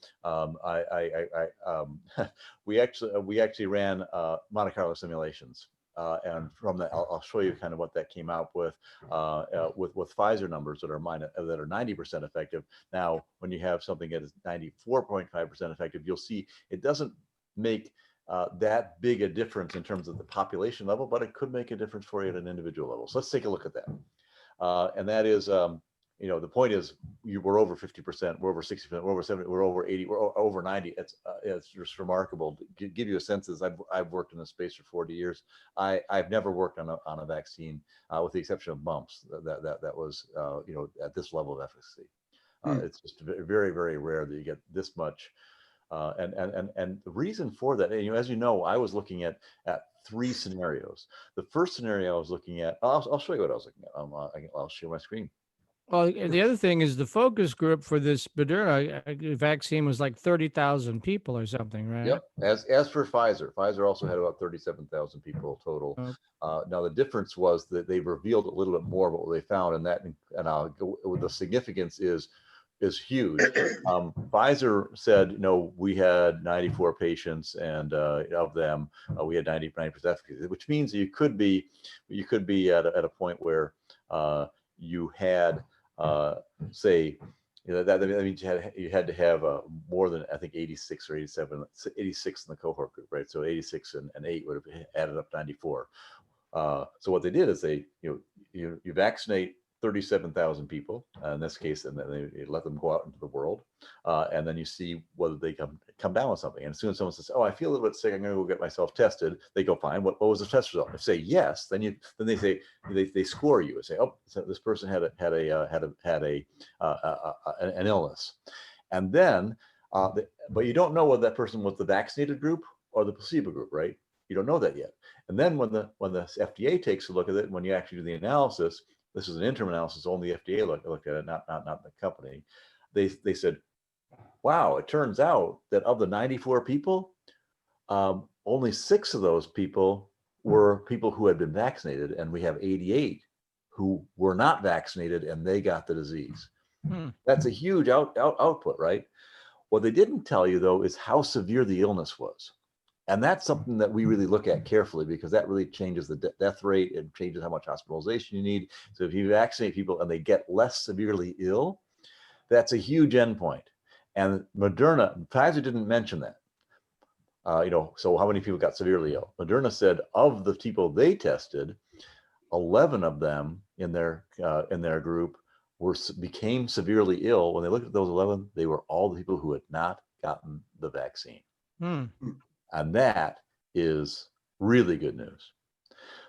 we actually ran Monte Carlo simulations. And from that, I'll show you kind of what that came out with Pfizer numbers that are 90% effective. Now, when you have something that is 94.5% effective, you'll see it doesn't make that big a difference in terms of the population level, but it could make a difference for you at an individual level. So let's take a look at that. And that is the point is we're over 50%, we're over 60%, we're over 70%, we're over 80%, we're over 90%. It's just remarkable. To give you a sense, as I've worked in this space for 40 years, I've never worked on a vaccine with the exception of mumps that was at this level of efficacy. It's just very, very rare that you get this much. And the reason for that, as you know, I was looking at 3 scenarios. The first scenario I was looking at, I'll show you what I was looking at. I'll share my screen. Well, the other thing is the focus group for this Moderna vaccine was like 30,000 people or something, right? Yep. As for Pfizer also had about 37,000 people total. Now the difference was that they revealed a little bit more about what they found, and I'll go with the significance is huge. Pfizer said, no, we had 94 patients, and of them, we had 90% efficacy, which means you could be at a point where you had, say, that means you had to have more than, I think, 86 or 87, 86 in the cohort group, right? So 86 and 8 would have added up 94. So what they did is you vaccinate 37,000 people in this case, and then they let them go out into the world, and then you see whether they come down with something. And as soon as someone says, "Oh, I feel a little bit sick, I'm going to go get myself tested," they go, "Fine. What was the test result?" If say yes, then they say they score you and say, "Oh, so this person had an illness," and then but you don't know whether that person was the vaccinated group or the placebo group, right? You don't know that yet. And then when the FDA takes a look at it, when you actually do the analysis, this is an interim analysis, only the FDA looked at it, not the company. They said, wow, it turns out that of the 94 people, only 6 of those people were people who had been vaccinated, and we have 88 who were not vaccinated and they got the disease. That's a huge output, right? What they didn't tell you, though, is how severe the illness was. And that's something that we really look at carefully, because that really changes the death rate. It changes how much hospitalization you need. So if you vaccinate people and they get less severely ill, that's a huge endpoint. And Pfizer didn't mention that. So how many people got severely ill? Moderna said of the people they tested, 11 of them in their group became severely ill. When they looked at those 11, they were all the people who had not gotten the vaccine. And that is really good news.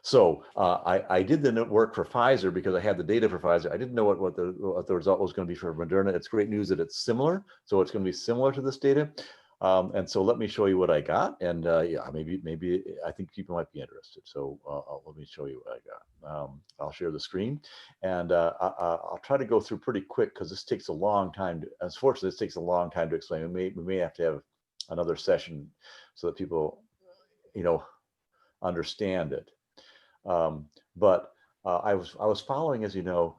So I did the work for Pfizer because I had the data for Pfizer. I didn't know what the result was going to be for Moderna. It's great news that it's similar. So it's going to be similar to this data. And so let me show you what I got. And maybe I think people might be interested. So let me show you what I got. I'll share the screen, and I'll try to go through pretty quick because this takes a long time. Unfortunately, this takes a long time to explain. We may have to have another session so that people, understand it. But I was following, as you know,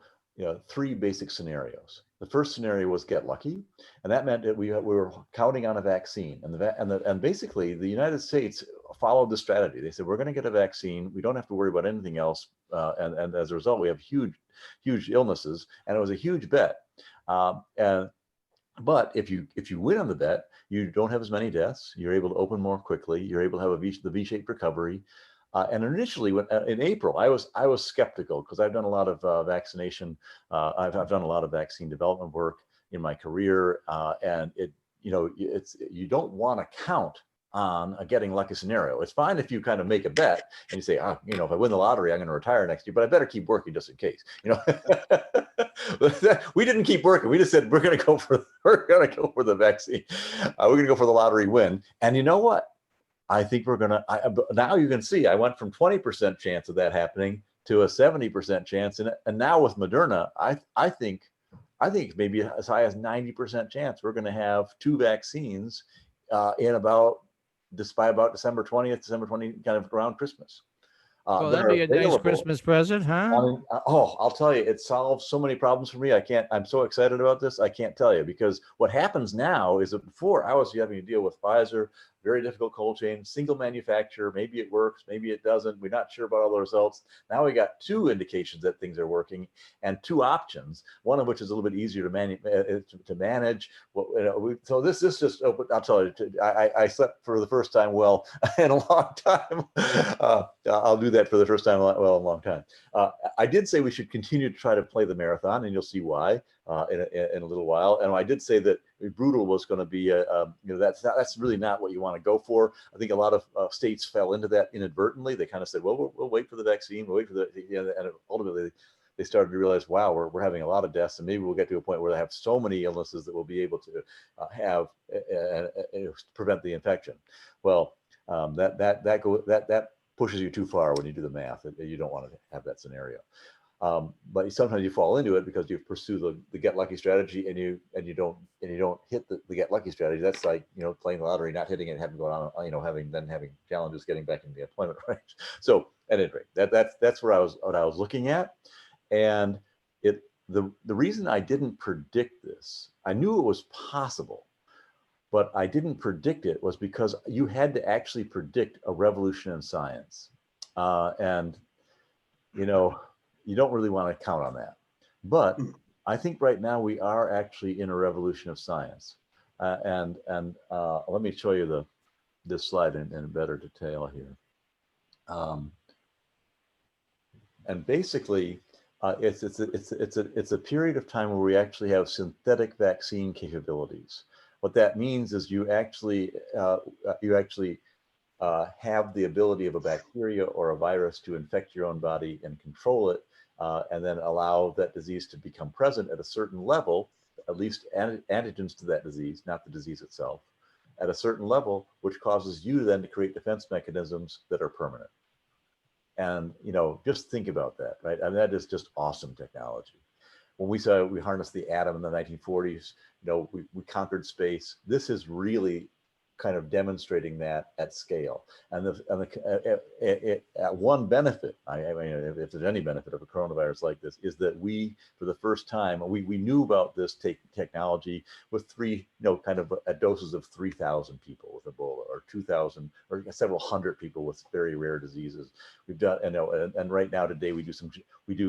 3 basic scenarios. The first scenario was get lucky, and that meant that we were counting on a vaccine, and basically the United States followed the strategy. They said, we're going to get a vaccine. We don't have to worry about anything else, and as a result, we have huge illnesses, and it was a huge bet. But if you win on the bet, you don't have as many deaths. You're able to open more quickly. You're able to have the V-shaped recovery. And initially, in April, I was skeptical because I've done a lot of vaccination. I've done a lot of vaccine development work in my career, and you don't want to count on a getting lucky scenario. It's fine if you kind of make a bet and you say, if I win the lottery, I'm going to retire next year, but I better keep working just in case. We didn't keep working. We just said we're going to go for the vaccine. We're going to go for the lottery win. And you know what? I think we're going to, now you can see, I went from 20% chance of that happening to a 70% chance. And now with Moderna, I think maybe as high as 90% chance we're going to have 2 vaccines in about December 20th, December 20th, kind of around Christmas. Well, that'd be a nice Christmas present, huh? I'll tell you, it solves so many problems for me. I'm so excited about this. I can't tell you, because what happens now is that before I was having to deal with Pfizer, very difficult cold chain, single manufacturer. Maybe it works, maybe it doesn't. We're not sure about all the results. Now we got 2 indications that things are working and 2 options, one of which is a little bit easier to manage. So this just open. I'll tell you, I slept for the first time well in a long time. I'll do that for the first time in a long time. I did say we should continue to try to play the marathon, and you'll see why in a little while. And I did say that brutal was going to be that's really not what you want to go for. I think a lot of states fell into that inadvertently. They kind of said, well, we'll wait for the vaccine, we'll wait for and ultimately they started to realize, wow, we're having a lot of deaths, and maybe we'll get to a point where they have so many illnesses that we'll be able to prevent the infection. Well, that pushes you too far when you do the math. You don't want to have that scenario. But sometimes you fall into it because you pursue the get lucky strategy and you don't hit the get lucky strategy. That's like, playing the lottery, not hitting it, having gone on, having challenges getting back into the employment range. So at any rate, that's what I was looking at. And the reason I didn't predict this, I knew it was possible, but I didn't predict it was because you had to actually predict a revolution in science. And you don't really want to count on that. But I think right now we are actually in a revolution of science. And let me show you this slide in better detail here. And basically, it's a period of time where we actually have synthetic vaccine capabilities. What that means is you actually have the ability of a bacteria or a virus to infect your own body and control it, and then allow that disease to become present at a certain level, at least antigens to that disease, not the disease itself, at a certain level, which causes you then to create defense mechanisms that are permanent. And, just think about that, right? I mean, that is just awesome technology. When we harnessed the atom in the 1940s, we conquered space. This is really kind of demonstrating that at scale. And one benefit, I mean, if there's any benefit of a coronavirus like this, is that we, for the first time, we knew about this technology with at doses of 3,000 people with Ebola, or 2,000, or several hundred people with very rare diseases. We've done, and right now today we do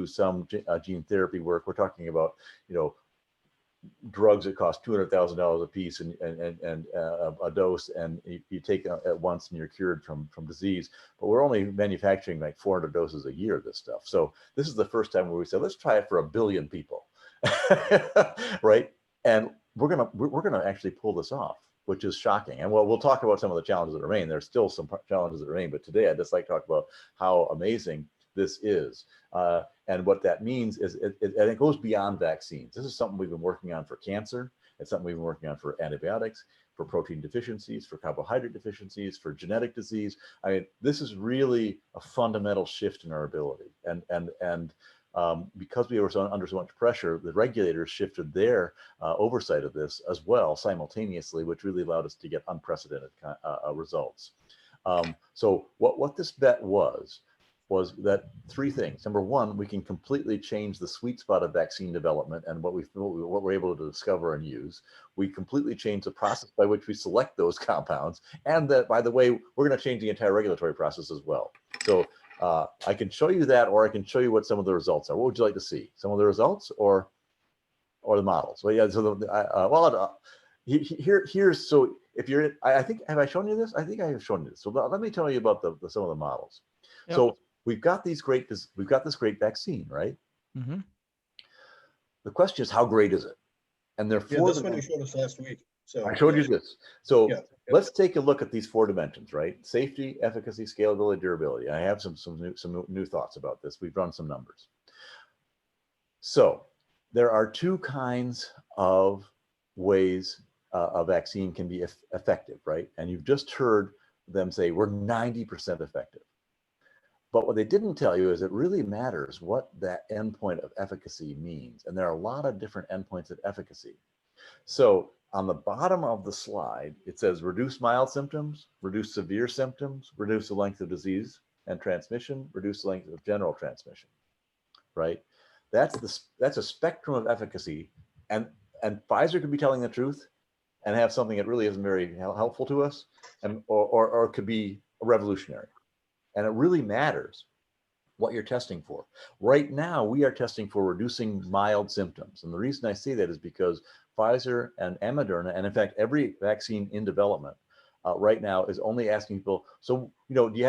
some gene therapy work. We're talking about, drugs that cost $200,000 a piece and a dose, and you take it at once and you're cured from disease. But we're only manufacturing like 400 doses a year of this stuff. So this is the first time where we said, let's try it for 1 billion people, right? And we're gonna actually pull this off, which is shocking. And we'll talk about some of the challenges that remain. There's still some challenges that remain, but today I'd just like to talk about how amazing this is. And what that means is and it goes beyond vaccines. This is something we've been working on for cancer. It's something we've been working on for antibiotics, for protein deficiencies, for carbohydrate deficiencies, for genetic disease. I mean, this is really a fundamental shift in our ability. And because we were under so much pressure, the regulators shifted their oversight of this as well simultaneously, which really allowed us to get unprecedented results. So what this bet was that 3 things. Number 1, we can completely change the sweet spot of vaccine development and what we're able to discover and use. We completely change the process by which we select those compounds. And that, by the way, we're going to change the entire regulatory process as well. So I can show you that, or I can show you what some of the results are. What would you like to see? Some of the results or the models? Well, yeah, so here's, so if you're, I think, have I shown you this? I think I have shown you this. So let me tell you about some of the models. Yep. So we've got this great vaccine, right? Mm-hmm. The question is, how great is it? And there are 4. This one you showed us last week. So I showed you this. So let's take a look at these 4 dimensions, right? Safety, efficacy, scalability, durability. I have some new thoughts about this. We've run some numbers. So there are 2 kinds of ways a vaccine can be effective, right? And you've just heard them say we're 90% effective. But what they didn't tell you is it really matters what that endpoint of efficacy means. And there are a lot of different endpoints of efficacy. So on the bottom of the slide, it says reduce mild symptoms, reduce severe symptoms, reduce the length of disease and transmission, reduce the length of general transmission, right? That's a spectrum of efficacy. And Pfizer could be telling the truth, and have something that really isn't very helpful to us, and or it could be revolutionary. And it really matters what you're testing for. Right now, we are testing for reducing mild symptoms. And the reason I say that is because Pfizer and Moderna, and in fact, every vaccine in development right now is only asking people, so, do you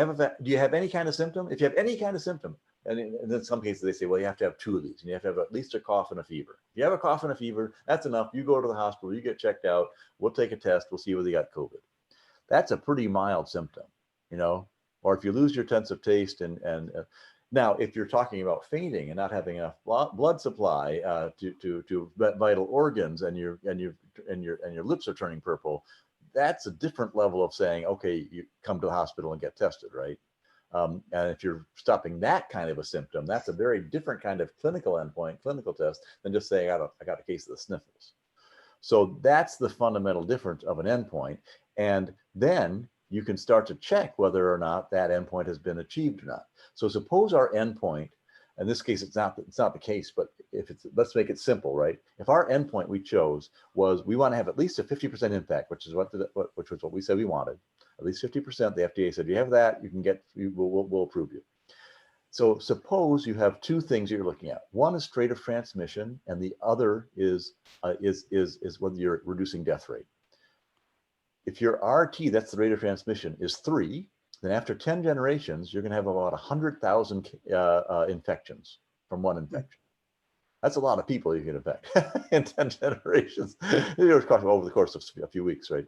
have any kind of symptom? If you have any kind of symptom, and in some cases they say, well, you have to have 2 of these, and you have to have at least a cough and a fever. If you have a cough and a fever, that's enough. You go to the hospital, you get checked out, we'll take a test, we'll see whether you got COVID. That's a pretty mild symptom, or if you lose your sense of taste and now, if you're talking about fainting and not having enough blood supply to vital organs, and your lips are turning purple, that's a different level of saying, okay, you come to the hospital and get tested, right? And if you're stopping that kind of a symptom, that's a very different kind of clinical endpoint, clinical test, than just saying I got a case of the sniffles. So that's the fundamental difference of an endpoint, and then you can start to check whether or not that endpoint has been achieved or not. So suppose our endpoint, in this case, it's not the case, but let's make it simple, right? If our endpoint we chose was we want to have at least a 50% impact, which was what we said we wanted, at least 50%. The FDA said, you have that, we'll approve you. So suppose you have 2 things you're looking at. One is rate of transmission, and the other is whether you're reducing death rate. If your RT, that's the rate of transmission, is 3, then after 10 generations, you're going to have about 100,000 infections from one infection. That's a lot of people you can infect in 10 generations. You're talking over the course of a few weeks, right?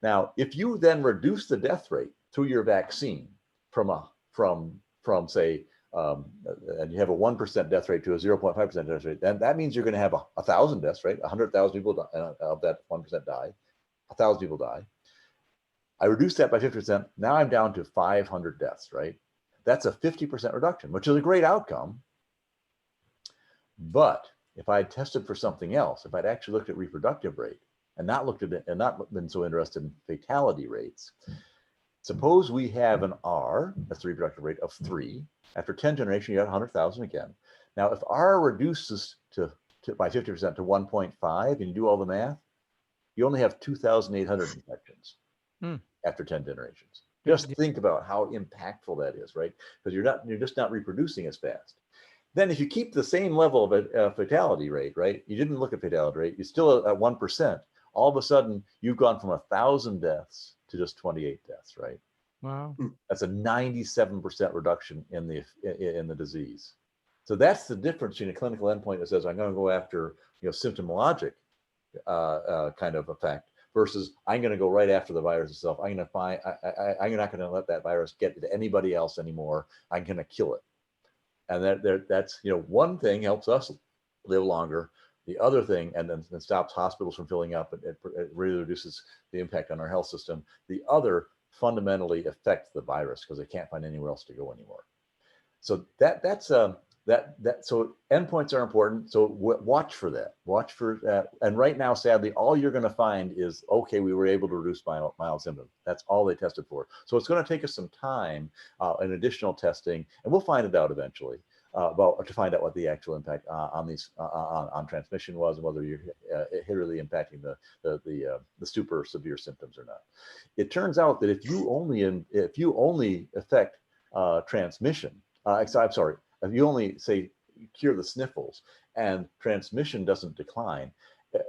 Now, if you then reduce the death rate through your vaccine from say, and you have a 1% death rate to a 0.5% death rate, then that means you're going to have 1,000 deaths, right? 100,000 people of that 1% die. 1,000 people die. I reduced that by 50%. Now I'm down to 500 deaths, right? That's a 50% reduction, which is a great outcome. But if I had tested for something else, if I'd actually looked at reproductive rate and not looked at it and not been so interested in fatality rates, suppose we have an R, that's the reproductive rate, of 3. After 10 generations, you got 100,000 again. Now, if R reduces by 50% to 1.5, and you do all the math, you only have 2,800 infections after 10 generations. Just think about how impactful that is, right? Because you're just not reproducing as fast. Then if you keep the same level of fatality rate, right? You didn't look at fatality rate, you're still at 1%. All of a sudden, you've gone from 1,000 deaths to just 28 deaths, right? Wow. That's a 97% reduction in the disease. So that's the difference between a clinical endpoint that says, I'm going to go after symptomologic kind of effect versus I'm going to go right after the virus itself. I'm not going to let that virus get to anybody else anymore. I'm going to kill it. And that's one thing helps us live longer. The other thing, and then stops hospitals from filling up. It really reduces the impact on our health system. The other fundamentally affects the virus because they can't find anywhere else to go anymore. So so endpoints are important. So watch for that. Watch for that. And right now, sadly, all you're going to find is, okay, we were able to reduce mild symptoms. That's all they tested for. So it's going to take us some time and additional testing, and we'll find it out eventually to find out what the actual impact on transmission was, and whether you're really impacting the super severe symptoms or not. It turns out that if you only affect transmission, if you only say cure the sniffles and transmission doesn't decline,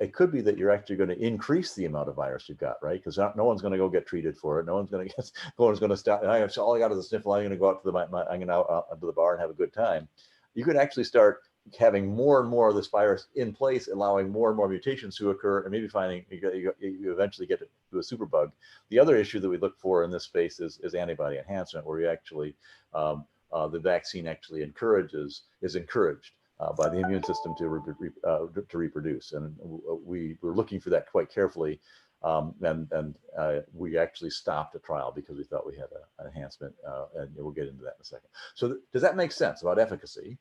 it could be that you're actually going to increase the amount of virus you've got, right? Because no one's going to go get treated for it. No one's going to stop. All I got is a sniffle. I'm going to go out to the bar and have a good time. You could actually start having more and more of this virus in place, allowing more and more mutations to occur, and maybe finding you eventually get to a superbug. The other issue that we look for in this space is antibody enhancement, where you actually the vaccine actually is encouraged by the immune system to reproduce, and we're looking for that quite carefully, and we actually stopped a trial because we thought we had an enhancement, and we'll get into that in a second. So does that make sense about efficacy?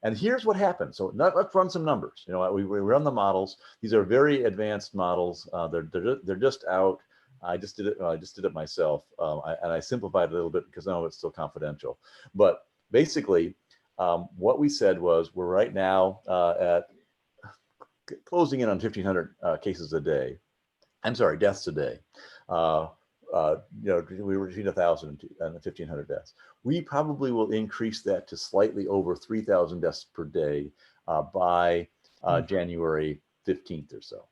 And here's what happens. So let's run some numbers. We run the models. These are very advanced models. They're just out. I just did it myself, and I simplified it a little bit because I know it's still confidential. But basically, what we said was we're right now at closing in on 1,500 cases a day. I'm sorry, deaths a day. We were between 1,000 and 1,500 deaths. We probably will increase that to slightly over 3,000 deaths per day by January 15th or so.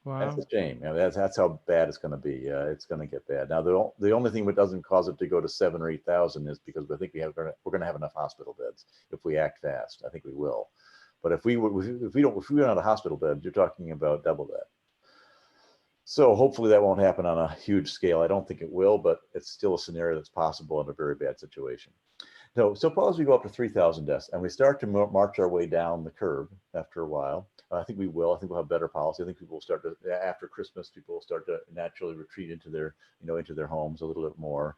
Wow. That's a shame. That's how bad it's going to be. It's going to get bad. Now, the only thing that doesn't cause it to go to 7,000 or 8,000 is because I think we're going to have enough hospital beds if we act fast. I think we will. But if we don't have a hospital bed, you're talking about double that. So hopefully that won't happen on a huge scale. I don't think it will, but it's still a scenario that's possible in a very bad situation. So suppose we go up to 3,000 deaths and we start to march our way down the curve after a while. I think we will. I think we'll have better policy. I think people will start to, after Christmas, people will start to naturally retreat into their homes a little bit more.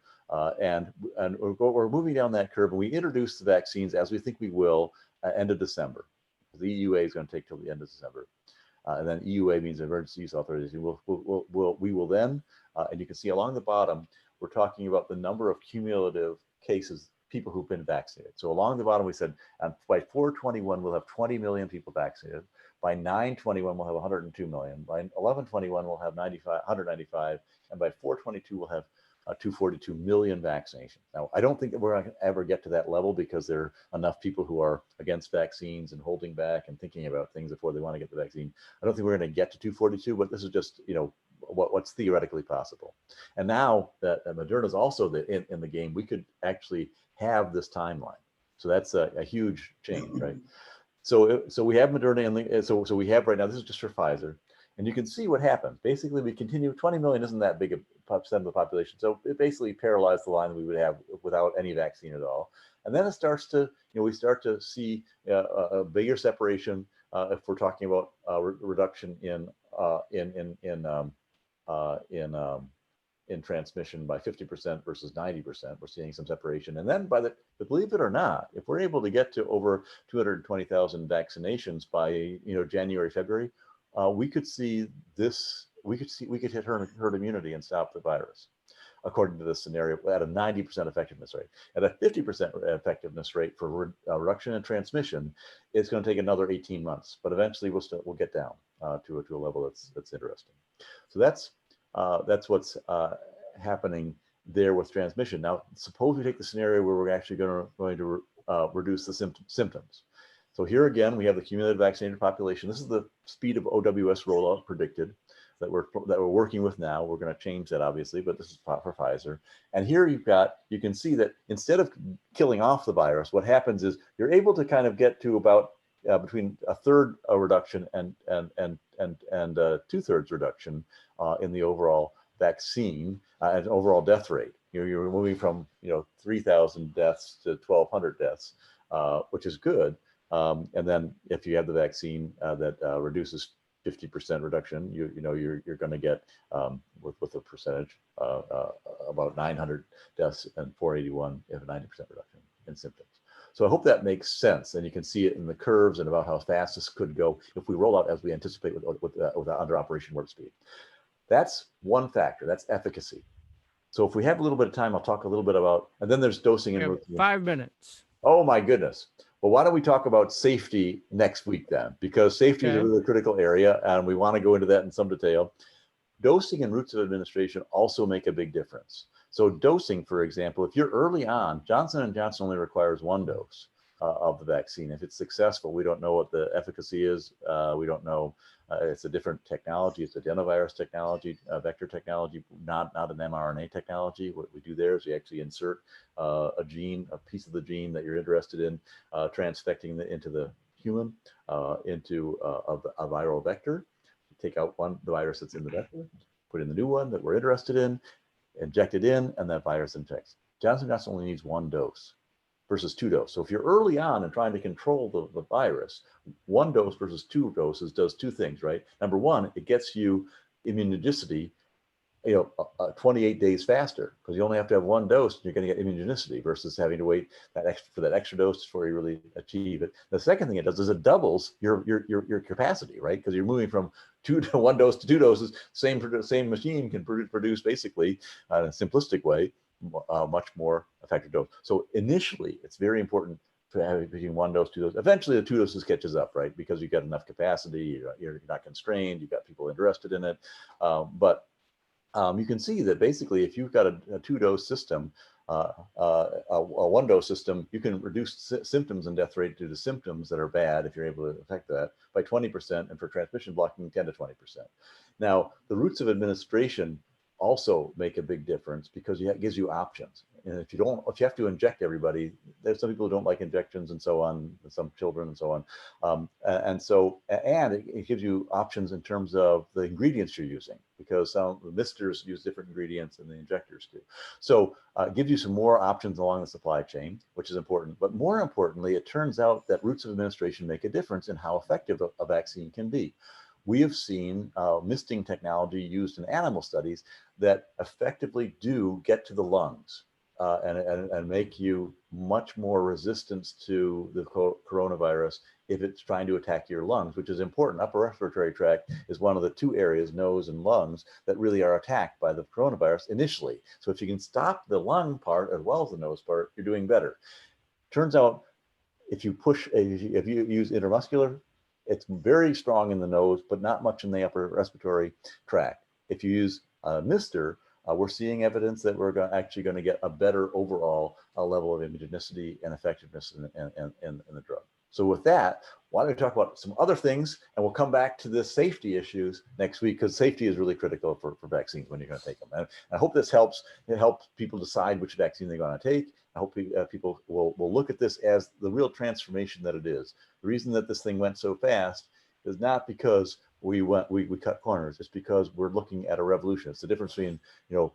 And we're moving down that curve, and we introduce the vaccines as we think we will end of December. The EUA is going to take till the end of December. And then EUA means emergency use authorization. We will then, and you can see along the bottom, we're talking about the number of cumulative cases, people who've been vaccinated. So along the bottom, we said by 4/21, we'll have 20 million people vaccinated. By 9/21, we'll have 102 million. By 11/21, we'll have 195. And by 4/22, we'll have 242 million vaccinations. Now, I don't think that we're going to ever get to that level because there are enough people who are against vaccines and holding back and thinking about things before they want to get the vaccine. I don't think we're going to get to 242, but this is just, what's theoretically possible. And now that Moderna is also in the game, we could actually have this timeline. So that's a huge change, right? So we have Moderna, so we have right now, this is just for Pfizer. And you can see what happens. Basically, we continue. 20 million isn't that big a percent of the population. So it basically paralyzed the line that we would have without any vaccine at all. And then it starts to, we start to see a bigger separation if we're talking about reduction in transmission by 50% versus 90%. We're seeing some separation. And then but believe it or not, if we're able to get to over 220,000 vaccinations by January, February, we could see this. We could hit herd immunity and stop the virus, according to this scenario, at a 90% effectiveness rate. At a 50% effectiveness rate for reduction in transmission, it's going to take another 18 months, but eventually we'll get down to a level that's interesting. So that's what's happening there with transmission. Now, suppose we take the scenario where we're actually going to reduce the symptoms. So here again, we have the cumulative vaccinated population. This is the speed of OWS rollout predicted that we're working with now. We're going to change that obviously, but this is for Pfizer. And here you can see that instead of killing off the virus, what happens is you're able to kind of get to about between a third reduction and 2/3 reduction in the overall vaccine and overall death rate. You're moving from 3,000 deaths to 1,200 deaths, which is good. And then if you have the vaccine that reduces 50% reduction, you're going to get with a percentage about 900 deaths and 481 if a 90% reduction in symptoms. So I hope that makes sense, and you can see it in the curves and about how fast this could go if we roll out as we anticipate with under Operation Warp Speed. That's one factor. That's efficacy. So if we have a little bit of time, I'll talk a little bit about, and then there's dosing and 5 minutes. Oh my goodness. Well, why don't we talk about safety next week then? Because safety is a really critical area, and we want to go into that in some detail. Dosing and routes of administration also make a big difference. So dosing, for example, if you're early on, Johnson & Johnson only requires 1 dose of the vaccine. If it's successful, we don't know what the efficacy is. We don't know. It's a different technology. It's adenovirus technology, vector technology, not an mRNA technology. What we do there is we actually insert a gene, a piece of the gene that you're interested in, transfecting into the human, into a viral vector. Take out the virus that's in the vector, put in the new one that we're interested in, inject it in, and that virus infects. Johnson & Johnson only needs 1 dose versus 2 doses. So if you're early on and trying to control the virus, 1 dose versus 2 doses does 2 things, right? Number one, it gets you immunogenicity 28 days faster, because you only have to have 1 dose and you're going to get immunogenicity versus having to wait for that extra dose before you really achieve it. The second thing it does is it doubles your capacity, right? Because you're moving from 1 dose to 2 doses. Same machine can produce basically in a simplistic way much more effective dose. So initially, it's very important between 1 dose, 2 doses. Eventually, the 2 doses catches up, right? Because you've got enough capacity, you're not constrained, you've got people interested in it. But you can see that basically, if you've got a 2-dose system, a 1-dose system, you can reduce symptoms and death rate due to symptoms that are bad if you're able to affect that by 20%, and for transmission blocking 10 to 20%. Now, the routes of administration also make a big difference because it gives you options. And if you have to inject everybody, there's some people who don't like injections and so on, some children and so on. And it gives you options in terms of the ingredients you're using, because some misters use different ingredients than the injectors do. So it gives you some more options along the supply chain, which is important. But more importantly, it turns out that routes of administration make a difference in how effective a vaccine can be. We have seen misting technology used in animal studies that effectively do get to the lungs and make you much more resistant to the coronavirus if it's trying to attack your lungs, which is important. Upper respiratory tract is one of the 2 areas, nose and lungs, that really are attacked by the coronavirus initially. So if you can stop the lung part as well as the nose part, you're doing better. Turns out if you use intramuscular, it's very strong in the nose, but not much in the upper respiratory tract. If you use mister, we're seeing evidence that we're actually going to get a better overall level of immunogenicity and effectiveness in the drug. So with that, why don't we talk about some other things, and we'll come back to the safety issues next week, because safety is really critical for vaccines when you're going to take them. And I hope this helps. It helps people decide which vaccine they're going to take. I hope people will look at this as the real transformation that it is. The reason that this thing went so fast is not because we cut corners. It's because we're looking at a revolution. It's the difference between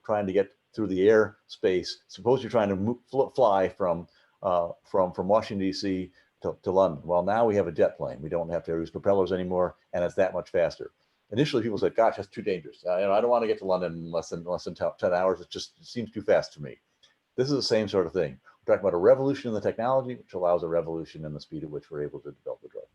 trying to get through the air space. Suppose you're trying to fly from Washington D.C. to London. Well, now we have a jet plane. We don't have to use propellers anymore, and it's that much faster. Initially, people said, "Gosh, that's too dangerous. I don't want to get to London in less than 10 hours. It seems too fast to me." This is the same sort of thing. We're talking about a revolution in the technology, which allows a revolution in the speed at which we're able to develop the drug.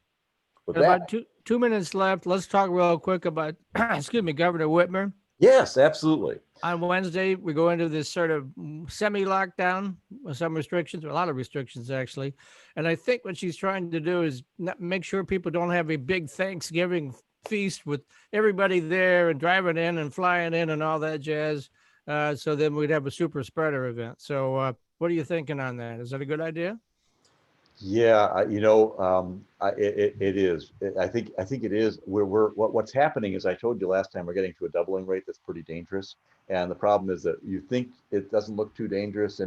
With that, about two minutes left. Let's talk real quick about, Governor Whitmer. Yes, absolutely. On Wednesday, we go into this sort of semi-lockdown with some restrictions, or a lot of restrictions, actually. And I think what she's trying to do is make sure people don't have a big Thanksgiving feast with everybody there and driving in and flying in and all that jazz. So then we'd have a super spreader event. So what are you thinking on that? Is that a good idea? Yeah, it is. I think it is. What's happening is, I told you last time, we're getting to a doubling rate that's pretty dangerous. And the problem is that you think it doesn't look too dangerous,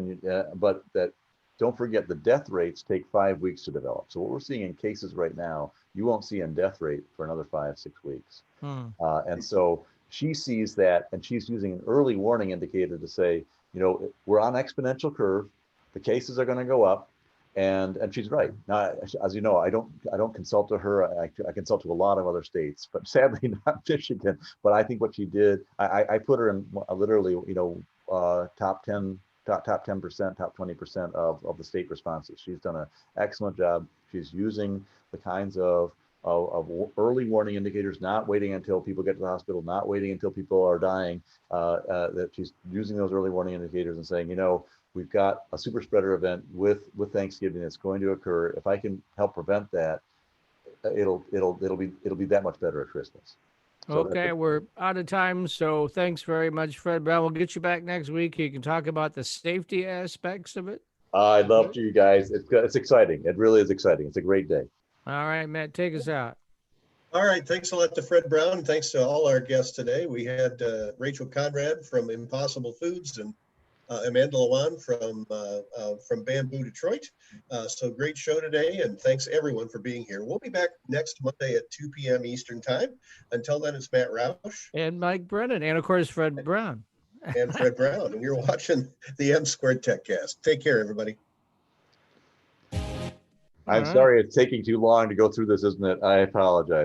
but that don't forget the death rates take 5 weeks to develop. So what we're seeing in cases right now, you won't see in death rate for another 5-6 weeks. And so she sees that, and she's using an early warning indicator to say, we're on an exponential curve. The cases are going to go up. And she's right. Now, as you know, I don't consult to her. I consult to a lot of other states, but sadly not Michigan. But I think what she did, I put her in literally, top 10%, top 20% of the state responses. She's done an excellent job. She's using the kinds of early warning indicators, not waiting until people get to the hospital, not waiting until people are dying. That she's using those early warning indicators and saying, we've got a super spreader event with Thanksgiving that's going to occur. If I can help prevent that, it'll be that much better at Christmas. So okay, we're out of time. So thanks very much, Fred Brown. We'll get you back next week. You can talk about the safety aspects of it. I'd love to, you guys. It's exciting. It really is exciting. It's a great day. All right, Matt, take us out. All right, thanks a lot to Fred Brown. Thanks to all our guests today. We had Rachel Conrad from Impossible Foods and Amanda Lawan from Bamboo Detroit. So great show today, and thanks everyone for being here. We'll be back next Monday at 2 p.m. Eastern Time. Until then, it's Matt Roush. And Mike Brennan, and of course, Fred Brown. And Fred Brown, and you're watching the M Squared Techcast. Take care, everybody. I'm sorry it's taking too long to go through this, isn't it? I apologize.